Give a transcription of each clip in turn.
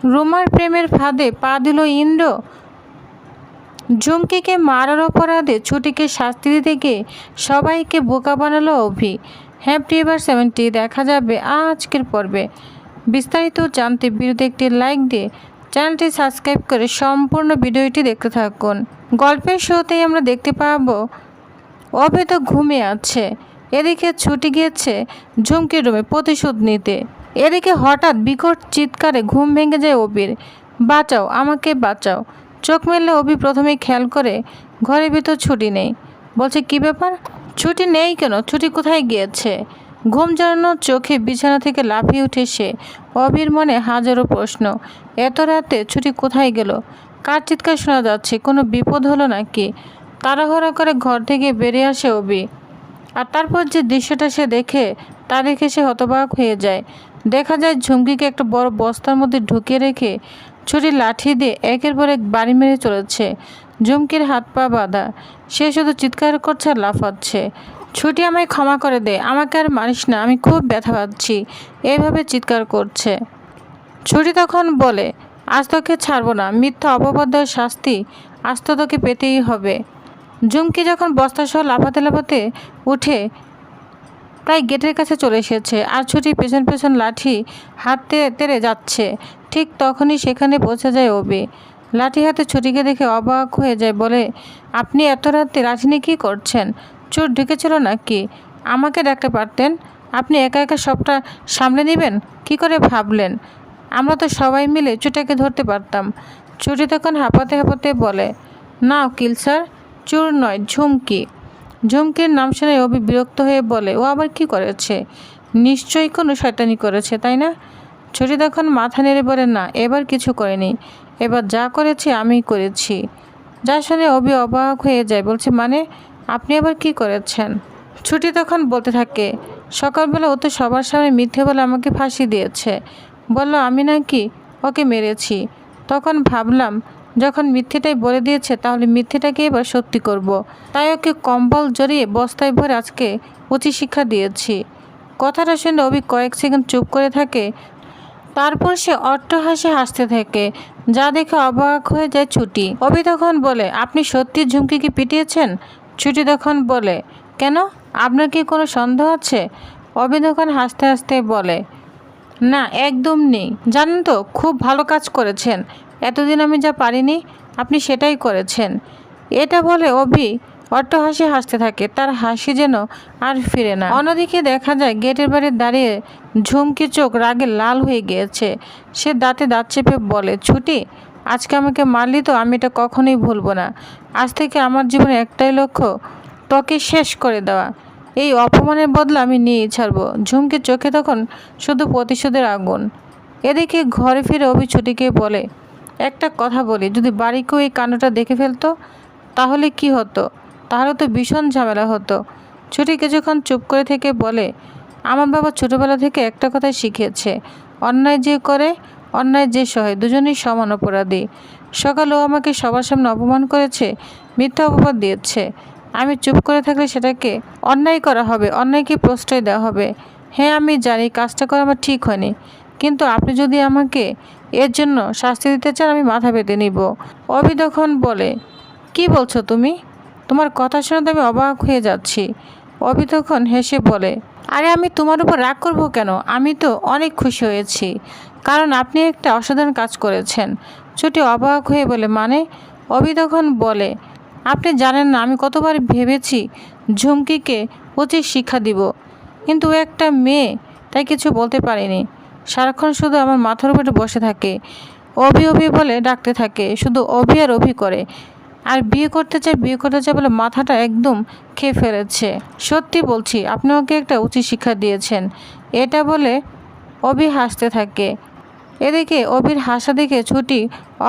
রুমার প্রেমের ফাঁদে পা দিল ইন্দ্র। ঝুমকিকে মারার অপরাধে ছুটিকে শাস্তি দিতে গিয়ে সবাইকে বোকা বানালো অভি। হ্যাপি এভার 70 দেখা যাবে আজকের পর্বে। বিস্তারিত জানতে ভিডিওতে একটি লাইক দিয়ে চ্যানেলটি সাবস্ক্রাইব করে সম্পূর্ণ ভিডিওটি দেখতে থাকুন। গল্পের শুরুতেই আমরা দেখতে পাবো অভি তো ঘুমিয়ে আছে, এদিকে ছুটি গিয়েছে ঝুমকির রুমে প্রতিশোধ নিতে। এদিকে হঠাৎ বিকট চিৎকারে ঘুম ভেঙে যায় অভির। বাঁচাও, আমাকে বাঁচাও। চোখ মেললে অভি প্রথমেই খেয়াল করে ঘরের ভিতর ছুটি নেই। বলছে কি ব্যাপার, ছুটি নেই কেন, ছুটি কোথায় গিয়েছে? ঘুম জড়ানো চোখে বিছানা থেকে লাফিয়ে উঠে সে। অভির মনে হাজারো প্রশ্ন। এত রাতে ছুটি কোথায় গেল? কার চিৎকার শোনা যাচ্ছে? কোনো বিপদ হলো নাকি? তাড়াহুড়া করে ঘর থেকে বেরিয়ে আসে অভি। আর তারপর যে দৃশ্যটা সে দেখে তা দেখে সে হতবাক হয়ে যায়। দেখা যায় ঝুমকিকে একটা বড় বস্তার মধ্যে ঢুকিয়ে রেখে ছুটি লাঠি দিয়ে একের পর এক বাড়ি মেরে চলেছে। ঝুমকির হাত পা বাঁধা, সে শুধু চিৎকার করছে আর লাফাচ্ছে। ছুটি আমায় ক্ষমা করে দে, আমাকে আর মারিস না, আমি খুব ব্যথা পাচ্ছি, এইভাবে চিৎকার করছে। ছুটি তখন বলে আজ তোকে ছাড়বো না, মিথ্যা অপবাদের শাস্তি আজ তো তোকে পেতেই হবে। ঝুমকি যখন বস্তাসহ লাফাতে লাফাতে উঠে প্রায় গেটের কাছে চলে এসেছে আর ছুটি পেছন পেছন লাঠি হাতে তেড়ে যাচ্ছে, ঠিক তখনই সেখানে পৌঁছে যায় অভি। লাঠি হাতে ছুটিকে দেখে অবাক হয়ে যায়, বলে আপনি এত রাতে লাঠি নিয়ে কী করছেন? চোর ঢুকেছিল নাকি? আমাকে ডাকতে পারতেন, আপনি একা একা সবটা সামলে নেবেন কি করে ভাবলেন? আমরা তো সবাই মিলে চোরটাকে ধরতে পারতাম। ছুটি তখন হাঁপাতে হাঁপাতে বলে না উকিল স্যার, চোর নয় ঝুমকি। ঝুমকির নাম শুনে অভি বিরক্ত হয়ে বলে ও আবার কি করেছে? নিশ্চয়ই কোনো শয়তানি করেছে, তাই না? ছুটি তখন মাথা নেড়ে বলে না, এবার কিছু করেনি, এবার যা করেছে আমিই করেছি। যা শুনে অভি অবাক হয়ে যায়, বলছে মানে আপনি আবার কি করেছেন? ছুটি তখন বলতে থাকে সকালবেলা ও তো সবার সামনে মিথ্যে বলে আমাকে ফাঁসি দিয়েছে, বলল আমি নাকি ওকে মেরেছি। তখন ভাবলাম যখন মিথ্যেটাই বলে দিয়েছে তাহলে মিথ্যেটাকে এবার সত্যি করব। তাই ওকে কম্বল জড়িয়ে বস্তায় ভরে আজকে উচিত শিক্ষা দিয়েছি। কথাটা শুনে অভি কয়েক সেকেন্ড চুপ করে থাকে, তারপর সে অট্টহাসি হাসতে থাকে, যা দেখে অবাক হয়ে যায় ছুটি। অভি তখন বলে আপনি সত্যি ঝুমকিকে পিটিয়েছেন? ছুটি তখন বলে কেন, আপনার কি কোনো সন্দেহ আছে? অভি তখন হাসতে হাসতে বলে না একদম নেই, জানেন তো খুব ভালো কাজ করেছেন, এতদিন আমি যা পারিনি আপনি সেটাই করেছেন। এটা বলে অভি অট্টহাসি হাসতে থাকে, তার হাসি যেন আর ফিরে না। অন্যদিকে দেখা যায় গেটের বাইরে দাঁড়িয়ে ঝুমকি চোখ রাগে লাল হয়ে গিয়েছে। সে দাঁতে দাঁত চেপে বলে ছুটি আজকে আমাকে মারলি তো আমি এটা কখনোই ভুলবো না। আজ থেকে আমার জীবনে একটাই লক্ষ্য, তোকে শেষ করে দেওয়া। এই অপমানের বদলা আমি নিয়েই ছাড়বো। ঝুমকির চোখে তখন শুধু প্রতিশোধের আগুন। এদিকে ঘরে ফিরে অভি ছুটিকে বলে একটা কথা বলি, যদি বাড়ি কেউ এই কাণ্ডটা দেখে ফেলতো তাহলে কি হতো? তাহলে তো ভীষণ ঝামেলা হতো। ছুটি কিছুক্ষণ চুপ করে থেকে বলে আমার বাবা ছোটোবেলা থেকে একটা কথাই শিখিয়েছে, অন্যায় যে করে অন্যায় যে সহে দুজনেই সমান অপরাধী। সকালে ও আমাকে সবার সামনে অপমান করেছে, মিথ্যা অপবাদ দিয়েছে। আমি চুপ করে থাকলে সেটাকে অন্যায় করা হবে, অন্যায়কে প্রশ্রয় দেওয়া হবে। হ্যাঁ আমি জানি কাজটা করা আমার ঠিক হয়নি, কিন্তু আপনি যদি আমাকে এর জন্য শাস্তি দিতে চান আমি মাথা পেতে নিব। অভি তখন বলে কি বলছো তুমি? তোমার কথা শুনে তো আমি অবাক হয়ে যাচ্ছি। অভি তখন হেসে বলে আরে আমি তোমার উপর রাগ করবো কেন, আমি তো অনেক খুশি হয়েছি, কারণ আপনি একটা অসাধারণ কাজ করেছেন। ছুটি অবাক হয়ে বলে মানে? অভি তখন বলে আপনি জানেন না আমি কতবার ভেবেছি ঝুমকিকে উচিত শিক্ষা দিব, কিন্তু ও একটা মেয়ে তাই কিছু বলতে পারিনি। সারাক্ষণ শুধু আমার মাথার উপরে বসে থাকে, অভি অভি বলে ডাকতে থাকে, শুধু অভি আর অভি করে। আর বিয়ে করতে চাই বলে মাথাটা একদম খেয়ে ফেলেছে। সত্যি বলছি আপনি ওকে একটা উচিত শিক্ষা দিয়েছেন। এটা বলে অভি হাসতে থাকে। এদিকে অভির হাসা দেখে ছুটি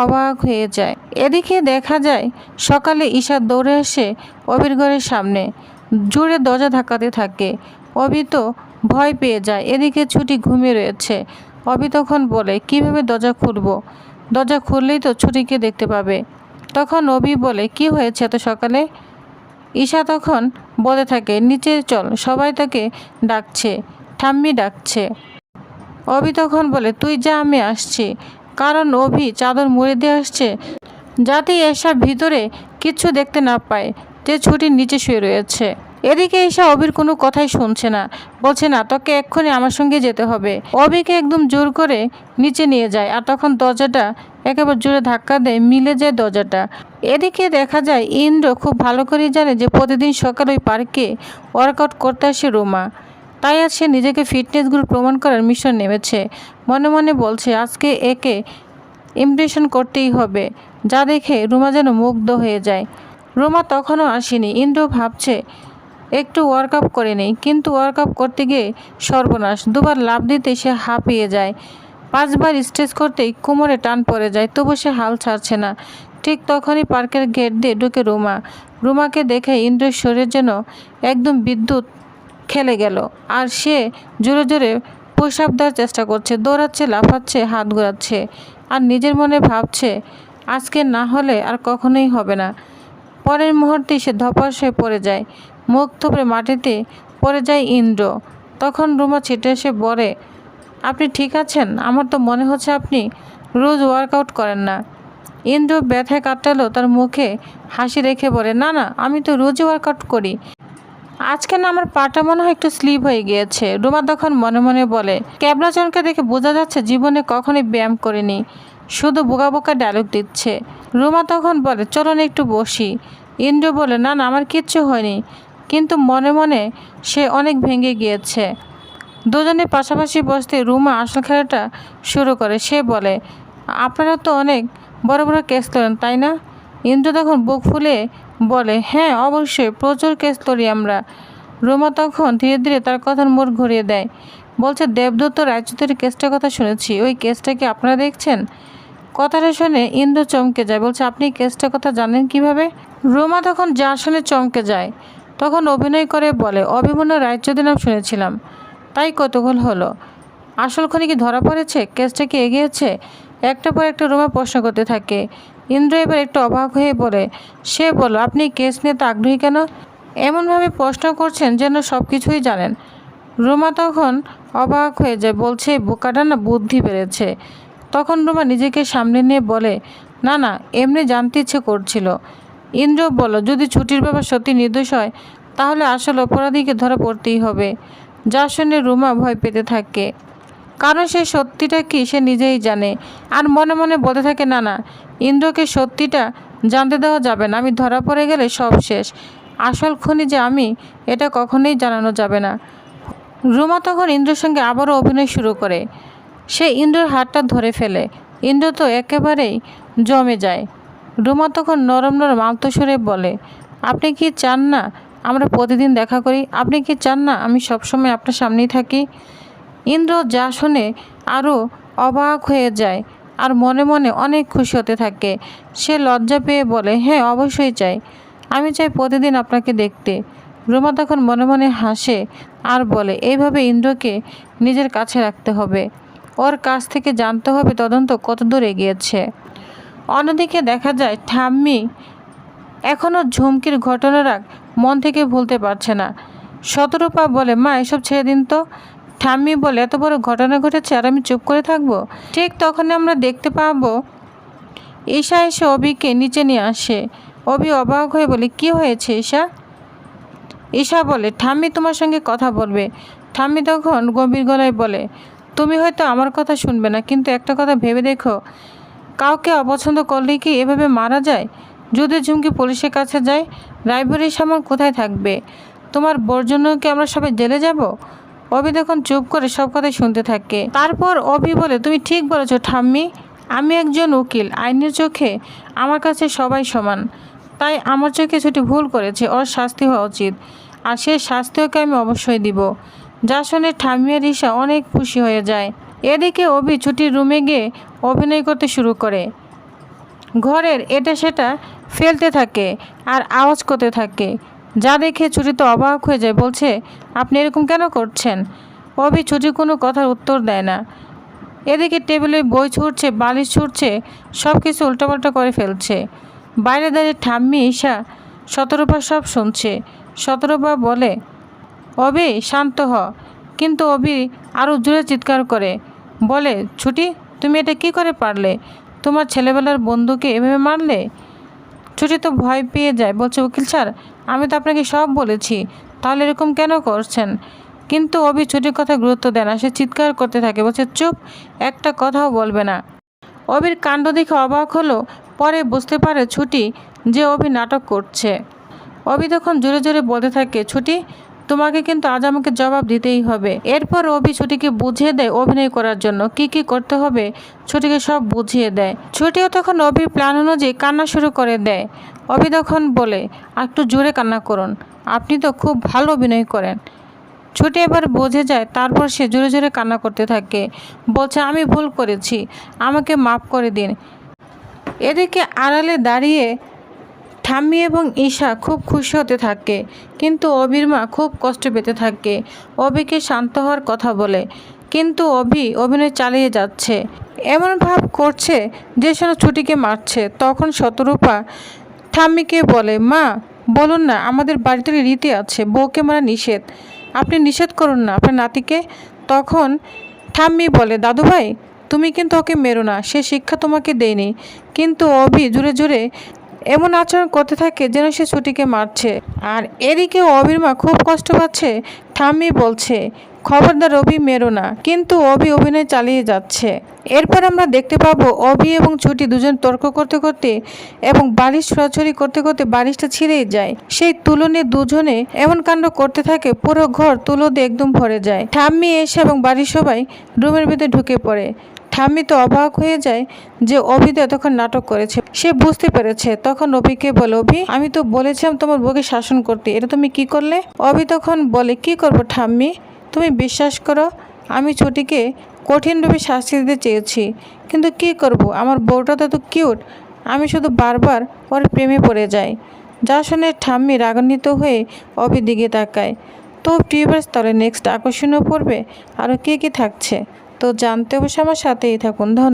অবাক হয়ে যায়। এদিকে দেখা যায় সকালে ঈশা দৌড়ে এসে অভির ঘরের সামনে জোরে দরজা ধাক্কাতে থাকে। অভি তো ভয় পেয়ে যায়। এদিকে ছুটি ঘুমিয়ে রয়েছে। অভি তখন বলে কিভাবে দরজা খুলবো, দরজা খুললেই তো ছুটিকে দেখতে পাবে। তখন অভি বলে কি হয়েছে এত সকালে? ঈশা তখন বলে থাকে নিচে চল, সবাই তাকে ডাকছে, ঠাম্মি ডাকছে। অভি তখন বলে তুই যা আমি আসছি। কারণ অভি চাদর মুড়ে দিয়ে আসছে যাতে এসা ভিতরে কিচ্ছু দেখতে না পায় যে ছুটির নিচে শুয়ে রয়েছে। এদিকে এসা অভির কোনো কথাই শুনছে না, বলছে না তোকে এক্ষুনি আমার সঙ্গে যেতে হবে। অভিকে একদম জোর করে নিচে নিয়ে যায় আর তখন দরজাটা একেবারে জোরে ধাক্কা দেয়, মিলে যায় দরজাটা। এদিকে দেখা যায় ইন্দ্র খুব ভালো করেই জানে যে প্রতিদিন সকালে ওই পার্কে ওয়ার্কআউট করতে আসে রুমা, তাই আজ সে নিজেকে ফিটনেসগুলো প্রমাণ করার মিশন নেমেছে। মনে মনে বলছে আজকে একে ইমপ্রেশন করতেই হবে, যা দেখে রুমা যেন মুগ্ধ হয়ে যায়। রুমা তখনও আসেনি। ইন্দ্র ভাবছে একটু ওয়ার্কআউট করে নেই, কিন্তু ওয়ার্কআউট করতে গিয়ে সর্বনাশ, দুবার লাফ দিতে সে হাঁপিয়ে যায়, 5 বার স্ট্রেচ করতেই কোমরে টান পড়ে যায়, তবু সে হাল ছাড়ছে না। ঠিক তখনই পার্কের গেট দিয়ে ঢুকে রুমা। রুমাকে দেখে ইন্দ্রের শরীর যেন একদম বিদ্যুৎ খেলে গেল, আর সে জোরে জোরে পুশ আপ দেওয়ার চেষ্টা করছে, দৌড়াচ্ছে, লাফাচ্ছে, হাত ঘোরাচ্ছে, আর নিজের মনে ভাবছে আজকে না হলে আর কখনোই হবে না। পরের মুহূর্তে সে ধপাস হয়ে পড়ে যায়, মুখ থুবড়ে মাটিতে পড়ে যায় ইন্দ্র। তখন রুমা ছিটে এসে বলে, আপনি ঠিক আছেন? আমার তো মনে হচ্ছে আপনি রোজ ওয়ার্কআউট করেন না। ইন্দ্র ব্যথায় কাটালো তার মুখে হাসি রেখে বলে, না না, আমি তো রোজই ওয়ার্কআউট করি, আজকে না আমার পাটা মনে হয় একটু স্লিপ হয়ে গিয়েছে। রুমা তখন মনে মনে বলে, ক্যাবলাজনকে দেখে বোঝা যাচ্ছে জীবনে কখনোই ব্যায়াম করেনি, শুধু বোকা বোকা ডায়লগ দিচ্ছে। রুমা তখন বলে, চলুন একটু বসি। ইন্দ্র বলে, না না, আমার কিচ্ছু হয়নি, কিন্তু মনে মনে সে অনেক ভেঙে গিয়েছে। দুজনে পাশাপাশি বসতে রুমা আসল খেলাটা শুরু করে। সে বলে, আপনারা তো অনেক বড় বড় কেস তোলেন তাই না? ইন্দ্র তখন বুক ফুলে বলে, হ্যাঁ অবশ্যই, প্রচুর কেস তোলি আমরা। রুমা তখন ধীরে ধীরে তার কথার মোড় ঘুরিয়ে দেয়, বলছে, দেবদত্ত রায়চৌধুরীর কেসটার কথা শুনেছি, ওই কেসটা কি আপনারা দেখছেন? কথাটা শুনে ইন্দ্র চমকে যায়, বলছে, আপনি কেসটার কথা জানেন কিভাবে? রুমা তখন যা শুনে চমকে যায়, তখন অভিনয় করে বলে, অভিমন্যু রায়চৌধুরী নাম শুনেছিলাম, তাই কৌতূহল হলো। আসল খুনি কি ধরা পড়েছে? কেসটা কি এগিয়েছে? একটা পর একটা রুমা প্রশ্ন করতে থাকে। ইন্দ্র এবার একটু অবাক হয়ে বলে, সে বলল, আপনি কেস নিয়ে তো আগ্রহী কেন? এমনভাবে প্রশ্ন করছেন যেন সব কিছুই জানেন। রুমা তখন অবাক হয়ে যায়, বলছে, বোকাটা না বুদ্ধি বেড়েছে। তখন রুমা নিজেকে সামনে নিয়ে বলে, না না, এমনি জানতে ইচ্ছে করছিল। ইন্দ্র বলল, যদি ছুটির ব্যাপার সত্যি নির্দোষ হয় তাহলে আসল অপরাধীকে ধরা পড়তেই হবে। যা শুনে রুমা ভয় পেতে থাকে, কারণ সে সত্যিটা কি সে নিজেই জানে। আর মনে মনে বলতে থাকে, না না, ইন্দ্রকে সত্যিটা জানতে দেওয়া যাবে না, আমি ধরা পড়ে গেলে সব শেষ। আসল খুনি যে আমি, এটা কখনোই জানানো যাবে না। রুমা তখন ইন্দ্রের সঙ্গে আবারও অভিনয় শুরু করে। সে ইন্দ্রের হাতটা ধরে ফেলে। ইন্দ্র তো একেবারেই জমে যায়। রুমা তখন নরম নরম আলতো সুরে বলে, আপনি কি চান না আমরা প্রতিদিন দেখা করি? আপনি কি চান না আমি সবসময় আপনার সামনেই থাকি? ইন্দ্র যা শুনে আরও অবাক হয়ে যায় আর মনে মনে অনেক খুশি হতে থাকে। সে লজ্জা পেয়ে বলে, হ্যাঁ অবশ্যই চাই, আমি চাই প্রতিদিন আপনাকে দেখতে। রুমা তখন মনে মনে হাসে আর বলে, এইভাবে ইন্দ্রকে নিজের কাছে রাখতে হবে, ওর কাছ থেকে জানতে হবে তদন্ত কতদূর এগিয়েছে। অন্যদিকে দেখা যায় ঠাম্মি এখনও ঝুমকির ঘটনার মন থেকে ভুলতে পারছে না। শতরূপা বলে, মা এসব ছেড়ে দিন তো। ঠাম্মি বলে, এত বড় ঘটনা ঘটেছে আর আমি চুপ করে থাকবো? ঠিক তখনই আমরা দেখতে পাবো ঈশা এসে অভিকে নিচে নিয়ে আসে। অভি অবাক হয়ে বলে, কি হয়েছে ঈশা? ঈশা বলে, ঠাম্মি তোমার সঙ্গে কথা বলবে। ঠাম্মি তখন গম্ভীর গলায় বলে, তুমি হয়তো আমার কথা শুনবে না, কিন্তু একটা কথা ভেবে দেখো, কাউকে অপছন্দ করলেই কি এভাবে মারা যায়? যদি ঝুমকি পুলিশের কাছে যায়, রায়বাড়ির সামান কোথায় থাকবে? তোমার বোর জন্য কি আমরা সবাই জেলে যাব? অভি তখন চুপ করে সব কথাই শুনতে থাকে। তারপর অভি বলে, তুমি ঠিক বলেছ ঠাম্মি, আমি একজন উকিল, আইনের চোখে আমার কাছে সবাই সমান, তাই আমার চোখে ছুটি ভুল করেছে, ওর শাস্তি হওয়া উচিত, আর সেই শাস্তিওকে আমি অবশ্যই দিব। যা শুনে ঠাম্মি আর ঈশা অনেক খুশি হয়ে যায়। এদিকে অভি ছুটির রুমে গিয়ে অভিনয় করতে শুরু করে, ঘরের এটা সেটা ফেলতে থাকে আর আওয়াজ করতে থাকে, যা দেখে ছুটি তো অবাক হয়ে যায়, বলছে, আপনি এরকম কেন করছেন? অভি ছুটি কোনো কথার উত্তর দেয় না। এদিকে টেবিলে বই ছুটছে, বালিশ ছুটছে, সব কিছু উল্টাপাল্টা করে ফেলছে। বাইরে দাঁড়িয়ে ঠাম্মি, ঈশা, শতরূপা সব শুনছে। শতরূপা বলে, অভি শান্ত হ। কিন্তু অভি আরও জোরে চিৎকার করে বলে, ছুটি তুমি এটা কি করে পারলে? তোমার ছেলেবেলার বন্ধুকে এভাবে মারলে? ছুটি তো ভয় পেয়ে যায়, বলছে উকিল স্যার আমি তো আপনাকে সব বলেছি, তাহলে এরকম কেন করছেন? কিন্তু অভি ছুটির কথা গুরুত্ব দেয় না, সে চিৎকার করতে থাকে, বলছে চুপ, একটা কথাও বলবে না। অভির কাণ্ড দেখে অবাক হলো, পরে বুঝতে পারে ছুটি যে অভি নাটক করছে। অভি তখন জোরে জোরে বলতে থাকে, ছুটি তোমাকে কিন্তু আজ আমাকে জবাব দিতেই হবে। এরপর অভি ছুটিকে বুঝিয়ে দেয় অভিনয় করার জন্য কি কি করতে হবে, ছুটিকে সব বুঝিয়ে দেয়। ছুটিও তখন অভির প্ল্যান অনুযায়ী কান্না শুরু করে দেয়। অভি তখন বলে, একটু জোরে কান্না করুন, আপনি তো খুব ভালো অভিনয় করেন। ছুটি এবার বুঝে যায়, তারপর সে জোরে জোরে কান্না করতে থাকে, বলছে আমি ভুল করেছি, আমাকে মাফ করে দিন। এদিকে আড়ালে দাঁড়িয়ে ঠাম্মি এবং ঈশা খুব খুশি হতে থাকে, কিন্তু অভির মা খুব কষ্ট পেতে থাকে। অভিকে শান্ত হওয়ার কথা বলে, কিন্তু অভি অভিনয় চালিয়ে যাচ্ছে, এমন ভাব করছে যে যেন ছুটিকে মারছে। তখন শতরূপা ঠাম্মিকে বলে, মা বলুন না, আমাদের বাড়িতে রীতি আছে, বউকে মারা নিষেধ, আপনি নিষেধ করুন না আপনার নাতিকে। তখন ঠাম্মি বলে, দাদুভাই তুমি কিন্তু ওকে মেরো না, সে শিক্ষা তোমাকে দেয়নি। কিন্তু অভি জোরে জোরে এমন আচরণ করতে থাকে যেন সে ছুটিকে মারছে। আর এদিকে অভির মা খুব কষ্ট পাচ্ছে। ঠাম্মি বলছে, খবরদার অভি মেরো না, কিন্তু অভি অভিনয় চালিয়ে যাচ্ছে। এরপর আমরা দেখতে পাবো অভি এবং ছুটি দুজন তর্ক করতে করতে এবং বালিশ ছোড়াছড়ি করতে করতে বালিশটা ছিঁড়েই যায়। সেই তুলো নিয়ে দুজনে এমন কাণ্ড করতে থাকে, পুরো ঘর তুলো দিয়ে একদম ভরে যায়। ঠাম্মি এসে এবং বাড়ির সবাই রুমের ভিতরে ঢুকে পড়ে। ঠাম্মি তো অবাক হয়ে যায় যে অভি তো এতক্ষণ নাটক করেছে, সে বুঝতে পেরেছে। তখন অভিকে বলে, অভি আমি তো বলেছিলাম তোমার বউকে শাসন করতে, এটা তুমি কি করলে? অভি তখন বলে, কি করবো ঠাম্মি, তুমি বিশ্বাস করো আমি ছুটিকে কঠিনভাবে শাস্তি দিতে চেয়েছি, কিন্তু কি করব, আমার বউটা তো কিউট, আমি শুধু বারবার ওর প্রেমে পড়ে যাই। যা শুনে ঠাম্মি রাগান্বিত হয়ে অভির দিকে তাকায়। তো টিউবার্স, তাহলে নেক্সট আকর্ষণীয় পড়বে আরও কে থাকছে তো জানতে অবশ্যই আমার সাথেই থাকুন। ধন্যবাদ।